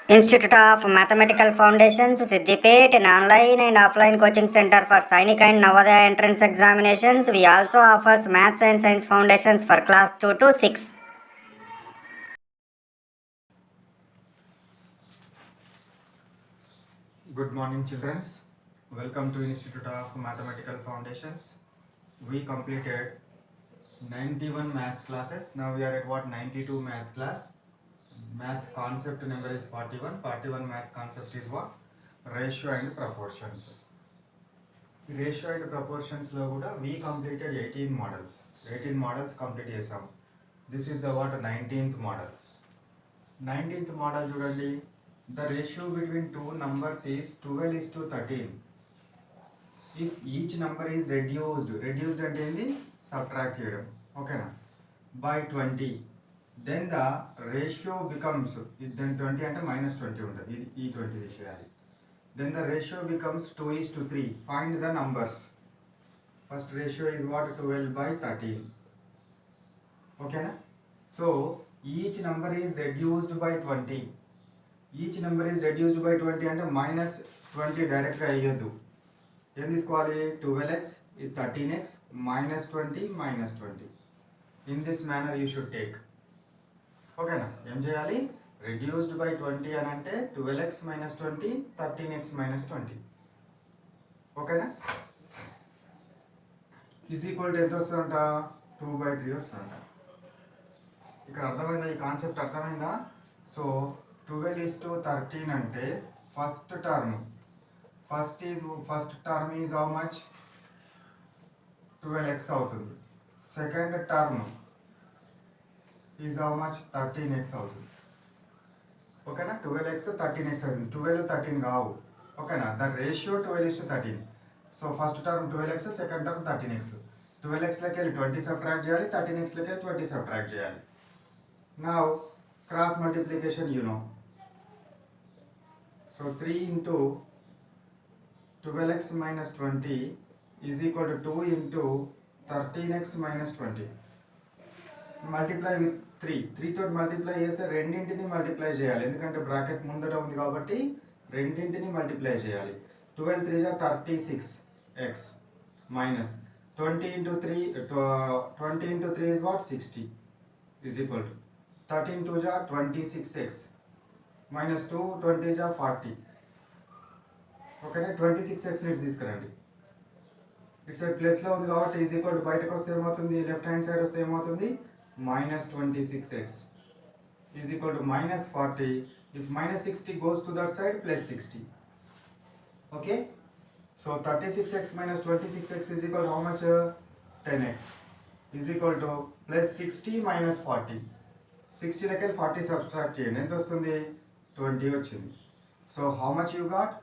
Institute of Mathematical Foundations, Siddipet, an online and offline coaching center for Sainik and Navodaya entrance examinations. We also offers Maths and Science Foundations for class 2 to 6. Good morning, children. Welcome to Institute of Mathematical Foundations. We completed 91 maths classes. Now we are at what? 92 maths class. Maths concept number is 41. 41 maths concept is what? Ratio and proportions. Ratio and proportions lo kuda we completed 18 models. 18 models complete chesam. This is the what? 19th model. 19th model చూడండి. The ratio between two numbers is 12:13. If each number is reduced అంటే ఏంది? Subtract చేయడం, ఓకేనా, by 20, then the ratio becomes, then 20 అంటే -20 ఉంటుంది, ఇది ఈ 20 తీసేయాలి. Then the ratio becomes 2:3. Find the numbers. First ratio is what? 12/13. ఓకేనా. So each number is reduced by 20. Each number is reduced by 20 అంటే -20 డైరెక్ట్గా వేయద్దు. ఏం తీసుకోవాలి? 12x, 13x, -20, -20. In this manner you should take. ఓకేనా. ఏం చేయాలి? రెడ్యూస్డ్ బై 20 అని అంటే 12x - 20, 13x - 20. ఓకేనా. ఈజ్ ఈక్వల్ టు ఎంత వస్తుందంట? 2/3 వస్తుందంట. ఇక్కడ అర్థమైందా? ఈ కాన్సెప్ట్ అర్థమైందా? సో 12:13 అంటే first term is how much? 12x అవుతుంది. Second term is how much? 13x అవుతుంది. ఓకేనా. 12x 13x అవుతుంది. 12, 13 కావు. ఓకేనా. The ratio 12:13. So first term 12x, second term 13x. 12xలోకి వెళ్ళి 20 సబ్ట్రాక్ట్ చేయాలి, 13xలోకి వెళ్ళి 20 సబ్ట్రాక్ట్ చేయాలి. Now cross multiplication you know. So 3 into 12x - 20 is equal to 2 into 13x - 20. Multiply with 3 తోటి మల్టిప్లై చేస్తే రెండింటిని మల్టిప్లై చేయాలి, ఎందుకంటే బ్రాకెట్ ముందట ఉంది కాబట్టి రెండింటిని మల్టిప్లై చేయాలి. 12 3 = 36x minus 20 into 3 is what? 60 is equal to 13 2 = 26x minus 2 20 = 40. ఓకేనా. 26x ఇటు తీసుకురండి. ఇటు సైడ్ ప్లస్లో ఉంది కాబట్టి ఈజ్ ఈక్వల్ టు బయటకు వస్తే ఏమవుతుంది? లెఫ్ట్ హ్యాండ్ సైడ్ వస్తే ఏమవుతుంది? -26x is equal to -40. If -60 goes to that side, +60. Okay. So 36x - 26x is equal to how much? 10x is equal to +60 - 40. 60లోకి వెళ్ళి 40 సబ్ట్రాక్ట్ చేయండి. ఎంత వస్తుంది? 20 వచ్చింది. So how much you got?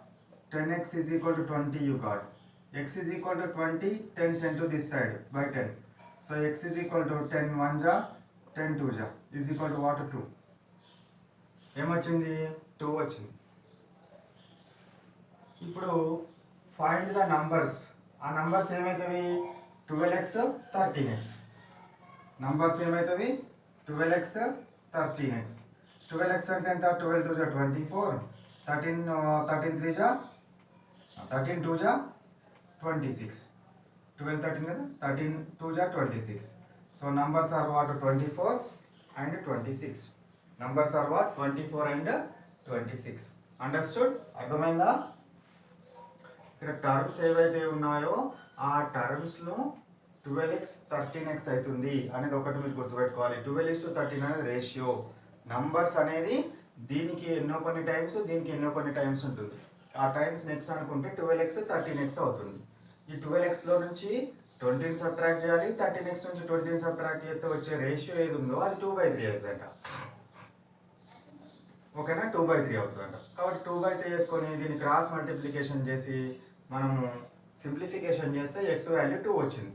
10x is equal to 20 you got. X is equal to 20, 10 sent to this side by 10. So x is equal to 10 1 ja, 10 2 ja is equal to what? 2. ఏమొచ్చింది? 2 వచ్చింది. ఇప్పుడు find the numbers. ఆ numbers ఏమవుతాయి? 12x 13x. Numbers ఏమవుతాయి? 12x 13x. 12x అంటే ఎంత? 12 2 = 24, 13 3 = 13 2 = 26. 12 13 కదా, 13 2 = 26. So numbers are what? 24 and 26. Numbers are what? 24 and 26. Understood? అర్థమైందా? ఇక్కడ టర్మ్స్ ఏవైతే ఉన్నాయో ఆ టర్మ్స్లో 12x 13x అవుతుంది అనేది ఒకటి మీరు గుర్తుపెట్టుకోవాలి. 12:13 అనేది రేషియో. నంబర్స్ అనేది దీనికి ఎన్నో కొన్ని టైమ్స్, దీనికి ఎన్నో కొన్ని టైమ్స్ ఉంటుంది. ఆ టైమ్స్ నెక్స్ట్ అనుకుంటే 12x 13x అవుతుంది. ఈ 12xలో నుంచి 20ని సబ్ట్రాక్ట్ చేయాలి, 13x నుంచి 20ని సబ్ట్రాక్ట్ చేస్తే వచ్చే రేషియో ఏది ఉందో అది 2/3 అవుతుందంట. ఓకేనా. 2/3 అవుతుందంట. కాబట్టి 2/3 చేసుకొని దీన్ని క్రాస్ మల్టిప్లికేషన్ చేసి మనము సింప్లిఫికేషన్ చేస్తే x వాల్యూ 2 వచ్చింది.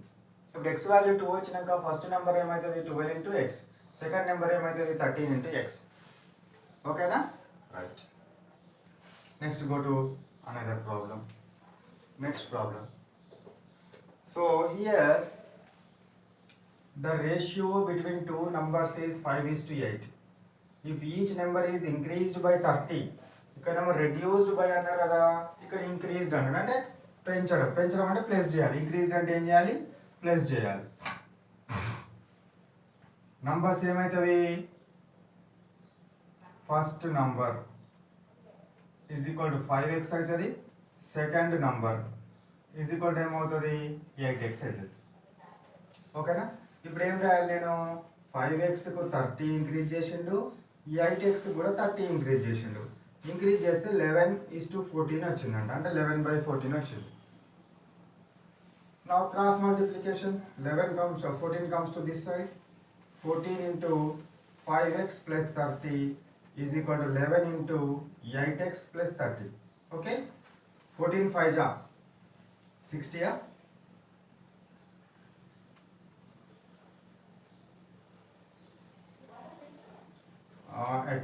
ఇప్పుడు x వాల్యూ 2 వచ్చినాక ఫస్ట్ నెంబర్ ఏమవుతుంది? 12 into x. సెకండ్ నెంబర్ ఏమవుతుంది? 13 into x. ఓకేనా. Right. Next go to another problem. Next problem. So here the ratio between two numbers is 5:8. If each number is increased by 30, ఇక్కడేమో reduced by అన్నారు కదా, ఇక్కడ increased అన్నాడు అంటే పెంచడం. పెంచడం అంటే ప్లస్ చేయాలి. ఇంక్రీజ్డ్ అంటే ఏం చేయాలి? ప్లస్ చేయాలి. నంబర్స్ ఏమవుతుంది? First number is equal to 5x అవుతుంది. Second number is equal to ఏమవుతుంది? 8x అవుతుంది. ఓకేనా? ఇప్పుడు ఏం రాయాలి నేను? 5xకు 30 ఇంక్రీజ్ చేసిండు, 8x కూడా 30 ఇంక్రీజ్ చేసిండు. ఇంక్రీజ్ చేస్తే 11:14 వచ్చిందంట, అంటే 11/14 వచ్చింది. Now cross multiplication, 14 comes to this side. 14 into 5x plus 30 is equal to 11 into 8x plus 30. Okay? 14 5 ja 60 ya. X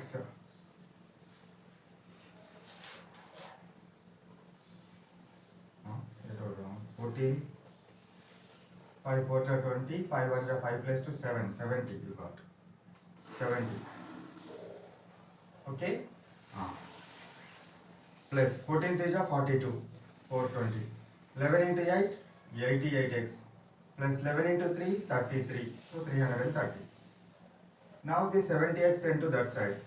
14 5 4 are 20, 5 1 are 5 plus 2 7, 70 you got 70. Okay? Plus 14 3 are 42, 420. 11 into 8, 88x. Plus 11 into 3, 33. So 330. Now the 70x sent to that side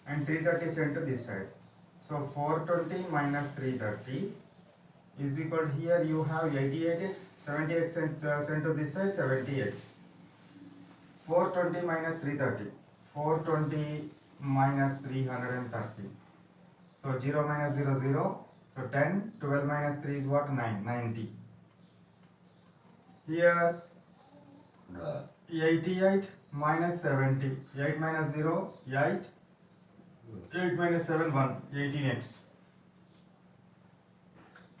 and 330 sent to this side. So 420 minus 330 is equal to, here you have 88x, 70x sent to this side, 70x. 420 minus 330, 420 minus 330. So 0 minus 0 0, so 10, 12 minus 3 is what? 9, 90. Here 88 minus 70, 8 minus 0, 8, 8 minus 7 1, 18x.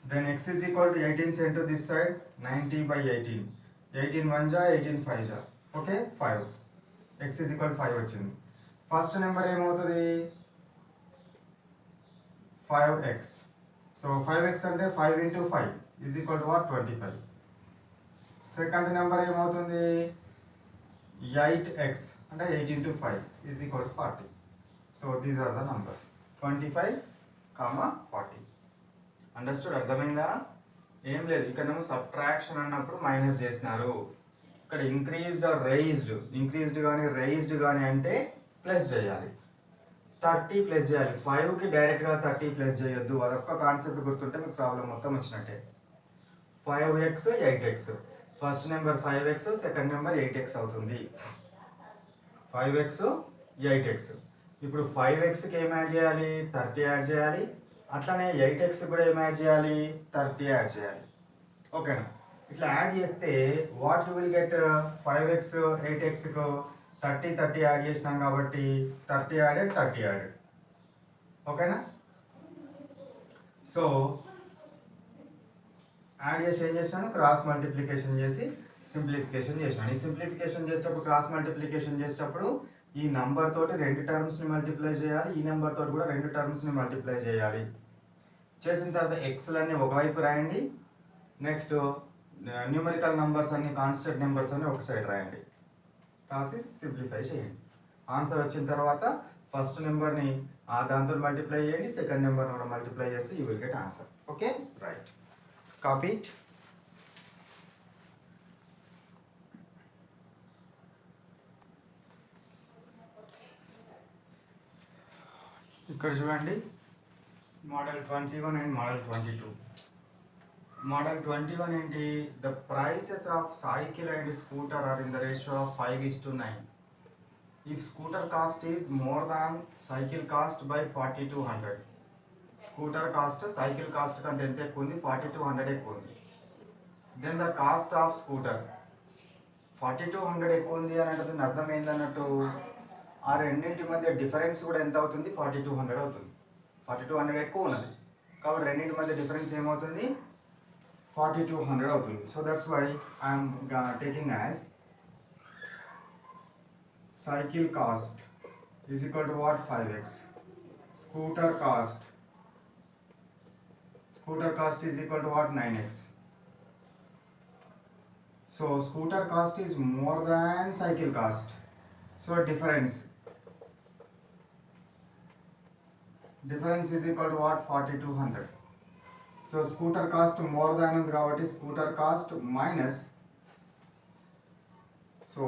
Then x is equal to 18 sent to this side, 90 by 18. 18 1 ja, 18 5 ja. Okay, 5. X is equal to 5 వచ్చింది. First number ఏమవుతుంది? 5x. So 5x అంటే 5 into 5 is equal to what? 25. Second number ఏమవుతుంది? 8x అంటే 8 into 5 is equal to 40. So these are the numbers 25, 40. Understood? అర్థమైందా? ఏం లేదు, ఇక్కడేమో subtraction అన్నప్పుడు మైనస్ చేసినారు. ఇక్కడ ఇంక్రీజ్డ్ ఆర్ రైజ్డ్, ఇంక్రీజ్డ్ కానీ రైజ్డ్ కానీ అంటే ప్లస్ చేయాలి. 30 ప్లస్ చేయాలి. 5కి డైరెక్ట్గా 30 ప్లస్ చేయొద్దు. అదొక్క కాన్సెప్ట్ గుర్తుంటే మీకు ప్రాబ్లం మొత్తం వచ్చినట్టే. 5x 8x, first number 5x, second number 8x అవుతుంది. 5x 8x. ఇప్పుడు 5xకి ఏం యాడ్ చేయాలి? 30 యాడ్ చేయాలి. అట్లానే 8x కూడా ఏం యాడ్ చేయాలి? 30 యాడ్ చేయాలి. ఓకేనా? ఇట్లా యాడ్ చేస్తే what you will get? 5x 8xకు 30 add చేసినాం కాబట్టి 30 యాడెడ్ 30 యాడెడ్. ఓకేనా? సో యాడ్ చేసి ఏం చేసినాను? క్రాస్ మల్టిప్లికేషన్ చేసి సింప్లిఫికేషన్ చేసినాను. ఈ సింప్లిఫికేషన్ చేసేటప్పుడు, క్రాస్ మల్టిప్లికేషన్ చేసేటప్పుడు ఈ నెంబర్ తోటి 2 టర్మ్స్ని మల్టిప్లై చేయాలి, ఈ నెంబర్ తోటి కూడా 2 టర్మ్స్ని మల్టిప్లై చేయాలి. చేసిన తర్వాత ఎక్స్లన్నీ ఒకవైపు రాయండి. నెక్స్ట్ న్యూమరికల్ నెంబర్స్ అన్ని, కాన్స్టెంట్ నెంబర్స్ అన్ని ఒక సైడ్ రాయండి. రాసి సింప్లిఫై చేయండి. ఆన్సర్ వచ్చిన తర్వాత ఫస్ట్ నెంబర్ని దాంతో మల్టిప్లై చేయండి, సెకండ్ నెంబర్ని కూడా మల్టిప్లై చేసి you will get answer. Okay, right. Copy it. ఇక్కడ చూడండి, మోడల్ 21 అండ్ మోడల్ 22. మోడల్ 21 ఏంటి? The prices of cycle and scooter are in the ratio of 5:9. If scooter cost is more than cycle cost by 4200. Scooter cost cycle cost కంటే ఎంత ఎక్కువ ఉంది? 4200 ఎక్కువ ఉంది. Then the cost of scooter 4200 ఎక్కువ ఉంది అని అంటే అర్థం ఏందన్నట్టు, ఆ రెండింటి మధ్య డిఫరెన్స్ కూడా ఎంత అవుతుంది? 4200 అవుతుంది. 4200 ఎక్కువ ఉన్నది కాబట్టి రెండింటి మధ్య డిఫరెన్స్ ఏమవుతుంది? 4200 అవుతుంది. So that's why I'm taking as cycle cost is equal to what? 5x. Scooter cost is equal to what? 9x. So scooter cost is more than cycle cost. So difference difference is equal to what? 4200. So scooter cost more than ఉంది కాబట్టి scooter cost minus, so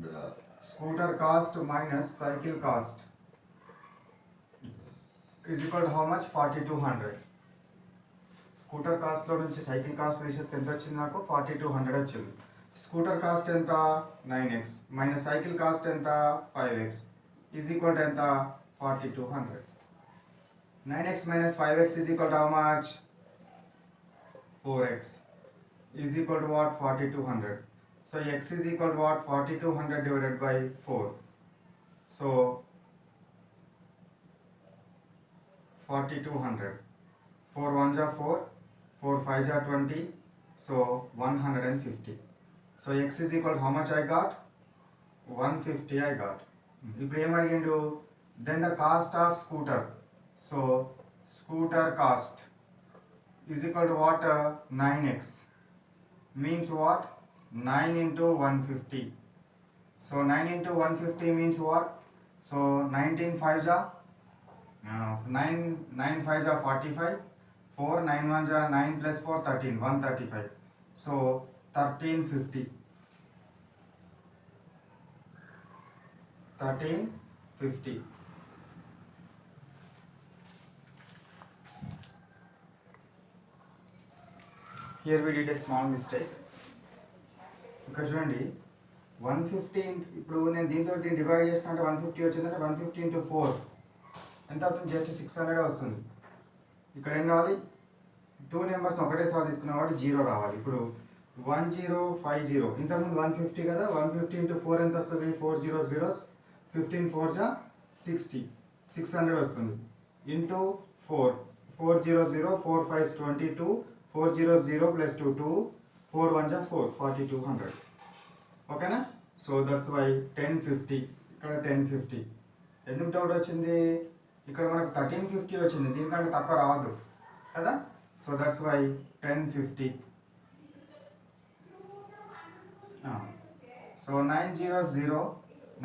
the scooter cost minus cycle cost is equal to how much? 4200. Scooter కాస్ట్లో నుంచి cycle cost తీసేస్తే ఎంత వచ్చింది? నాకు 4200 వచ్చింది. Scooter cost ఎంత? 9x మైనస్ సైకిల్ కాస్ట్ ఎంత? 5x ఈజ్ ఈక్వల్ టు ఎంత? 4200. 9x minus 5x is equal to how much? 4x is equal to what? 4200. So x is equal to what? 4200 divided by 4. So 4200. 4 1s are 4, 4 5s are 20, so 150. So x is equal to how much I got? 150 I got. ఇప్పుడు ఏం అడిగిండు? Then the cost of scooter. So scooter cost is equal to what? 9x means what? 9 into 150. So 9 into 150 means what? So 19 5s are 9 5s are 45. 4 9 1s are 9 plus 4 13, 135. So 1350. 1350. Here we did a small mistake. ఇక్కడ చూడండి 150 ఇప్పుడు నేను దీంతో దీన్ని divide చేసినట్టు 150 వచ్చిందంటే 150 into 4 ఎంత అవుతుంది? జస్ట్ 600 వస్తుంది. ఇక్కడ ఏం కావాలి? 2 నెంబర్స్ ఒకటేసారి తీసుకున్నాం కాబట్టి 0 రావాలి. ఇప్పుడు 1050 ఇంతకుముందు 150 కదా, 150 into 4 ఎంత వస్తుంది? 4 0 0 15 4 జా 60, 600 వస్తుంది. ఇంటూ 4 4 0 0 4 5 22 4 0 0 plus 2 2 4 1 జా 4 4200. ఓకేనా? So that's why 1050. ఇక్కడ 1050 ఎందుకు డౌట్ వచ్చింది? ఇక్కడ మనకు 1350 వచ్చింది, దీనికంటే తక్కువ రావద్దు కదా. So that's why 1050. So 900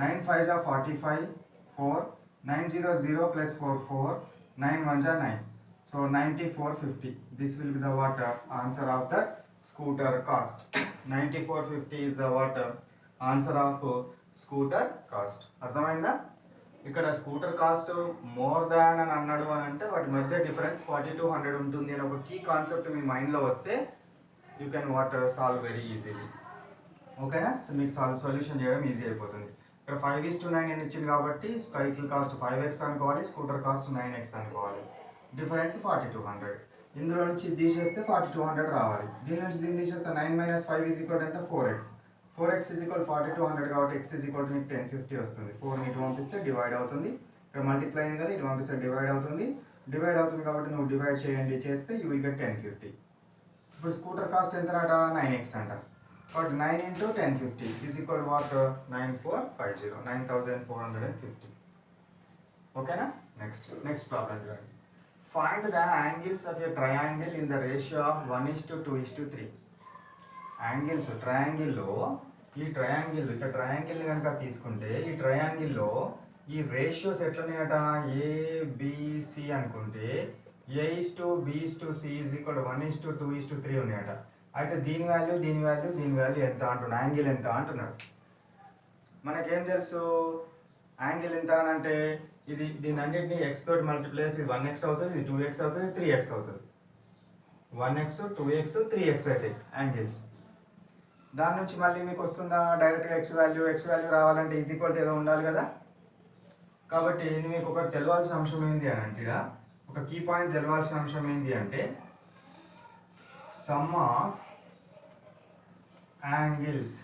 9 5s are 45 4 900 plus 4 4 9 1s are 9. So 9450. This will be the what? Answer of the scooter cost. 9450 is the what? Answer of scooter cost. అర్థమైందా? ఇక్కడ స్కూటర్ కాస్ట్ మోర్ దాన్ అని అన్నాడు అని అంటే వాటి మధ్య difference 4200 ఉంటుంది అని ఒక కీ కాన్సెప్ట్ మీ మైండ్లో వస్తే you can solve very easily. ఓకేనా? సో మీకు సొల్యూషన్ చేయడం ఈజీ అయిపోతుంది. ఇక్కడ 5:9 అని ఇచ్చింది కాబట్టి సైకిల్ కాస్ట్ 5x అనుకోవాలి, స్కూటర్ కాస్ట్ 9x అనుకోవాలి. డిఫరెన్స్ 4200. ఇందులో నుంచి తీసేస్తే 4200 రావాలి. దీని నుంచి దీన్ని తీసేస్తే 9 minus 5 is equal to ఎంత? 4x. 4x is equal to 4200 కాబట్టి x is equal to మీకు 1050 వస్తుంది. 4ని ఇటు పంపిస్తే డివైడ్ అవుతుంది. ఇక్కడ మల్టిప్లై అయింది కదా, ఇటు పంపిస్తే డివైడ్ అవుతుంది. డివైడ్ అవుతుంది కాబట్టి నువ్వు డివైడ్ చేయండి, చేస్తే యూ విల్ గెట్ 1050. ఇప్పుడు స్కూటర్ కాస్ట్ ఎంత అంట? 9x అంట. కాబట్టి 9 into 1050 is equal to what? 9450, 9450. ఓకేనా? నెక్స్ట్ ప్రాబ్లం చూడండి. Find the angles of a triangle in the ratio of 1:2:3. Angles ట్రయాంగిల్లో, ఈ ట్రయాంగిల్ ఇక్కడ ట్రయాంగిల్ కనుక తీసుకుంటే ఈ ట్రయాంగిల్లో ఈ రేషియోస్ ఎట్లున్నాయట? ఏబిసి అనుకుంటే A:B:C is equal to 1:2:3 ఉన్నాయట. అయితే దీని వాల్యూ ఎంత అంటున్నాడు? యాంగిల్ ఎంత అంటున్నాడు. మనకేం తెలుసు యాంగిల్ ఎంత అని అంటే దీని అన్నింటినీ ఎక్స్ తోటి మల్టిప్లై చేసి 1x అవుతుంది, ఇది 2x అవుతుంది, 3x అవుతుంది. 1x 2x 3x అవుతాయి యాంగిల్స్. దాని నుంచి మళ్ళీ మీకు వస్తుందా డైరెక్ట్గా ఎక్స్ వాల్యూ రావాలంటే ఈజ్ ఈక్వల్ టు ఏదో ఉండాలి కదా. కాబట్టి మీకు ఒకటి తెలవాల్సిన అంశం ఏంటి అని అంటే, ఒక కీ పాయింట్ తెలవాల్సిన అంశం ఏంటి అంటే some of angles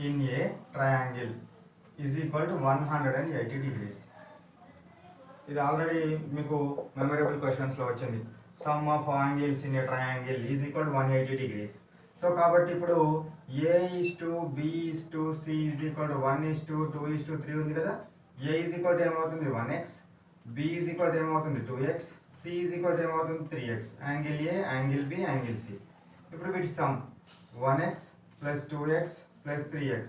in a triangle is equal to 180 degrees. ఇది ఆల్రెడీ మీకు మెమరబుల్ క్వశ్చన్స్లో వచ్చింది. Some of angles in a triangle is equal to 180 degrees. So కాబట్టి ఇప్పుడు A:B:C ఈజ్ ఈక్వల్ టు 1:2:3 ఉంది కదా. A ఈజ్ ఈక్వల్ టు ఏమవుతుంది? 1x, B is equal to ఏమవుతుంది? 2x, C is equal to ఏమవుతుంది? 3x. Angle A, angle B, angle C. ఇప్పుడు వీటి some 1x plus 2x plus 3x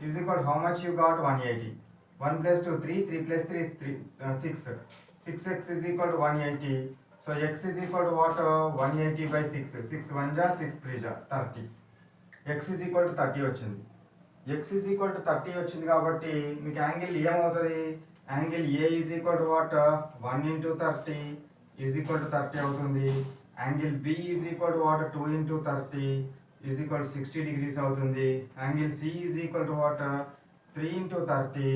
is equal how much you got? 180. 1 plus 2 3, 3 plus 3 3 6. 6x is equal to 180. So x is equal to what? 180 by 6. 6 1 ja, 6 3 ja, 30. x is equal to 30 వచ్చింది. x is equal to 30 వచ్చింది కాబట్టి మీకు angle ఏమవుతుంది? Angle a is equal to what? 1 into 30 is equal to 30 అవుతుంది. Angle b is equal to what? 2 into 30 is equal to 60 degrees అవుతుంది. Angle c is equal to what? 3 into 30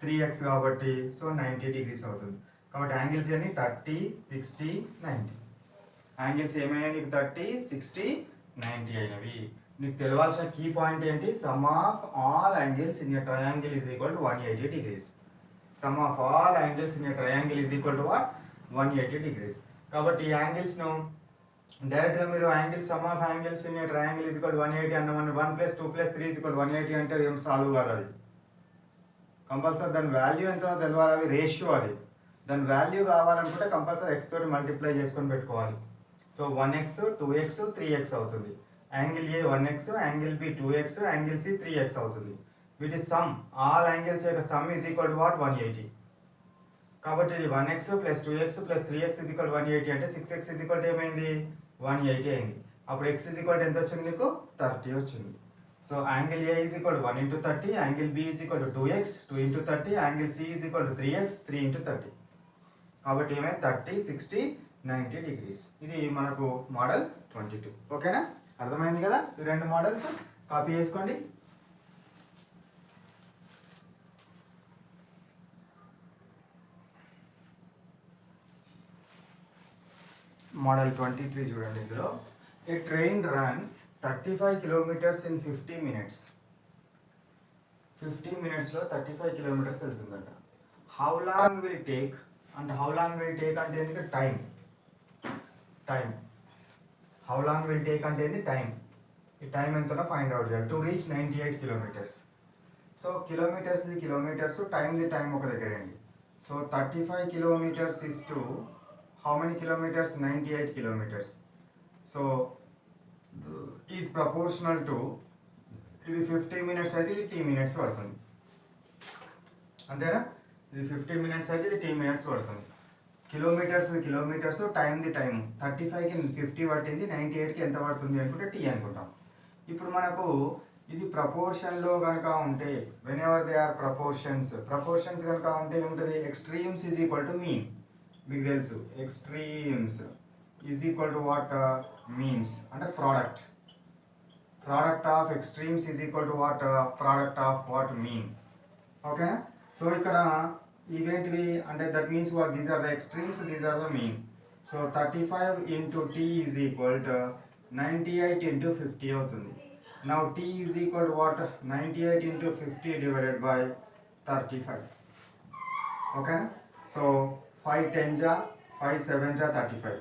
3x కాబట్టి so 90 degrees అవుతుంది. కాబట్టి angles అన్ని 30 60 90. Angles ఏమైనా నీకు 30 60 90 అయినవి. నీకు తెలవాల్సిన కీ పాయింట్ ఏంటి? Some of all angles in a triangle is equal to 180 degrees. Some of all angles in a triangle is equal to what? 180 degrees. కాబట్టి ఈ యాంగిల్స్ను డైరెక్ట్గా మీరు angle sum of angles in a triangle is equal to 180 అన్నమని 1 + 2 + 3 is equal to 180 అంటే ఏం solve కాదు. అది compulsory దాని value ఎంతో తెలవాలి. అవి రేషియో అది. దాని వాల్యూ కావాలనుకుంటే కంపల్సరీ x తోటి మల్టిప్లై చేసుకొని పెట్టుకోవాలి. సో 1x 2x 3x అవుతుంది. Angle A 1x, angle B 2x, angle C 3x అవుతుంది. వీటి సమ్ ఆల్ యాంగిల్స్ యొక్క sum is equal to what? 180. కాబట్టి ఇది 1x + 2x + 3x is equal 180 అంటే 6x ఈజ్ ఈక్వల్ ఏమైంది? 180 అయింది. అప్పుడు x ఈజ్ ఈక్వల్ ఎంత వచ్చింది నీకు? 30 వచ్చింది. So angle A is equal 1 into 30, angle B is equal 2x 2 into 30, angle C is equal 3x 3 into 30. కాబట్టి ఏమైంది? 30 60 90 degrees. ఇది మనకు మోడల్ 22. ఓకేనా? అర్థమైంది కదా? ఈ రెండు మోడల్స్ కాపీ చేసుకోండి. మోడల్ 23 చూడండి. ఇందులో a train runs 35 kilometers in 50 minutes. 15 minutesలో 35 kilometers వెళ్తుందంట. హౌ లాంగ్ విల్ టేక్ అంటే హౌ లాంగ్ విల్ టేక్ అంటే ఏంటి? Time. How long will take అంటే ఏంటి? టైం. ఈ టైం ఎంతనో ఫైండ్ అవుట్ చేయాలి. To reach 98 kilometers. So kilometers time ఒక దగ్గర అండి. So 35 kilometers is to how many kilometers? 98 kilometers. So is proportional to ఇది 50 minutes అయితే ఇది t minutes పడుతుంది. అంతేనా? ఇది 50 minutes అయితే ఇది t minutes పడుతుంది. కిలోమీటర్స్ టైం 35కి 50 పట్టింది, 98కి ఎంత పడుతుంది అనుకుంటే t అనుకుంటాం. ఇప్పుడు మనకు ఇది ప్రపోర్షన్లో కనుక ఉంటే whenever they are proportions కనుక ఉంటే ఏముంటుంది? Extremes is equal to mean. మీకు తెలుసు extremes is equal to what? Means అంటే product of extremes is equal to what? Product of what? Mean. ఓకేనా? సో ఇక్కడ ఇవేంటివి అంటే that means what? These are the extremes, these are the mean. So 35 into t is equal to 98 into 50 అవుతుంది. Now t is equal to what? 98 into 50 divided by 35. ఓకేనా? So 5 10 జా 5 7 జా 35,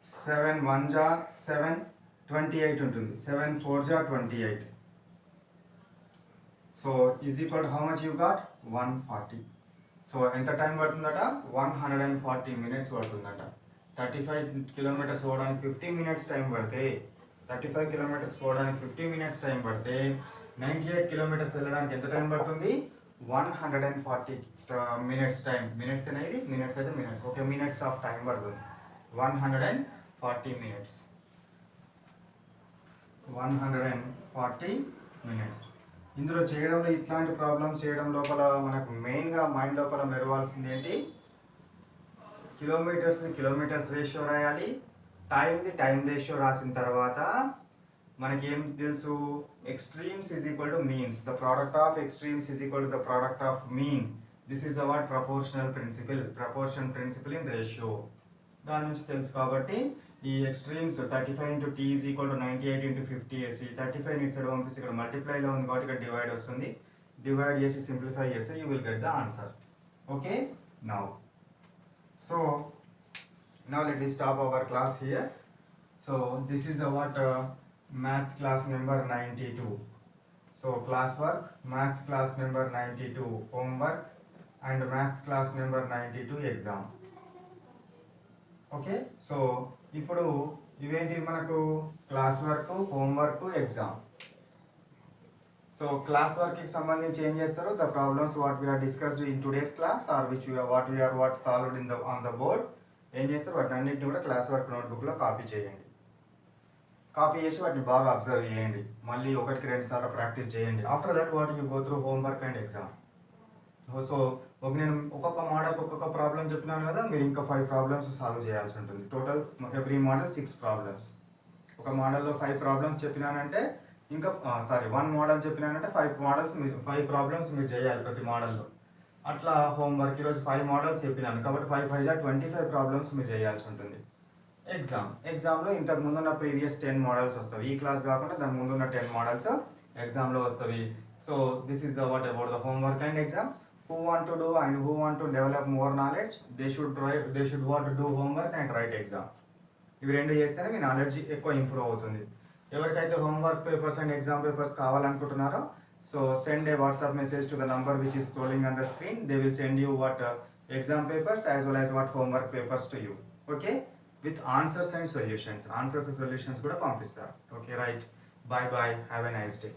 7 1 జా 7 28 ఉంటుంది, 7 4 జా 28. So is equal to how much you got? 140. So ఎంత time పడుతుందట? 140 minutes పడుతుందట. 35 kilometers పోవడానికి 50 minutes time పడితే 35 kilometers పోవడానికి 50 minutes టైం పడితే 98 kilometers వెళ్ళడానికి ఎంత టైం పడుతుంది? 140 minutes టైం. మినిట్స్ అనేది మినిట్స్ అయితే minutes. Okay, minutes of time పడుతుంది. 140 minutes. 140 minutes. ఇందులో చేయడంలో ఇట్లాంటి ప్రాబ్లమ్స్ చేయడం లోపల మనకు మెయిన్గా మైండ్ లోపల మెరవాల్సింది ఏంటి? కిలోమీటర్స్ రేషియో రాయాలి, టైం రేషియో రాసిన తర్వాత మనకేం తెలుసు? Extremes is equal to means. The product of extremes is equal to the product of mean. This is our proportional principle in ratio. దాని నుంచి తెలుసు కాబట్టి ఈ extremes 35 into t is equal to 98 into 50 వేసి 35 ఇటు సైడ్ పంపిస్తే ఇక్కడ మల్టిప్లైలో ఉంది కాబట్టి ఇక్కడ డివైడ్ వస్తుంది. డివైడ్ చేసి సింప్లిఫై చేస్తే you will get the answer. Okay, So now let me stop our class here. So this is our math class number 92. So classwork, math class number 92 homework, and math class number 92 exam. Okay, so ఇప్పుడు ఇవేంటి మనకు? Class work, homework, exam. So class వర్క్కి సంబంధించి ఏం చేస్తారు, the problems what we are discussed in today's class are which what solved in the on the board ఏం చేస్తారు, వాటిని అన్నింటిని కూడా క్లాస్ వర్క్ నోట్బుక్లో కాపీ చేయండి. కాపీ చేసి వాటిని బాగా అబ్జర్వ్ చేయండి, మళ్ళీ ఒకటికి 2 సార్లు ప్రాక్టీస్ చేయండి. After that what you go through homework and exam. So నేను ఒక్కొక్క మోడల్కి ఒక్కొక్క ప్రాబ్లం చెప్పినాను కదా, మీరు ఇంకా 5 ప్రాబ్లమ్స్ సాల్వ్ చేయాల్సి ఉంటుంది. Total every model 6 problems. ఒక మోడల్లో 5 ప్రాబ్లమ్స్ చెప్పినానంటే ఇంకా 1 మోడల్ చెప్పినానంటే 5 ప్రాబ్లమ్స్ మీరు చేయాలి ప్రతి మోడల్లో. అట్లా హోంవర్క్ ఈరోజు 5 మోడల్స్ చెప్పినాను కాబట్టి 5 5 25 ప్రాబ్లమ్స్ మీరు చేయాల్సి ఉంటుంది. ఎగ్జామ్లో ఇంతకు ముందున్న ప్రీవియస్ 10 మోడల్స్ వస్తాయి. ఈ క్లాస్ కాకుండా దాని ముందున్న 10 మోడల్స్ ఎగ్జామ్లో వస్తాయి. So this is the what about the homework and exam. Who want to do and who want to develop more knowledge, they should want to do homework and write exam. ఇవి రెండు చేస్తేనే మీ knowledge ఎక్కువ improve అవుతుంది. ఎవరికైతే homework papers and exam papers కావాలనుకుంటున్నారో so send a WhatsApp message to the number which is scrolling on the screen. They will send you what exam papers as well as what homework papers to you. Okay, with answers and solutions కూడా పంపిస్తారు. Okay right, bye bye, have a nice day.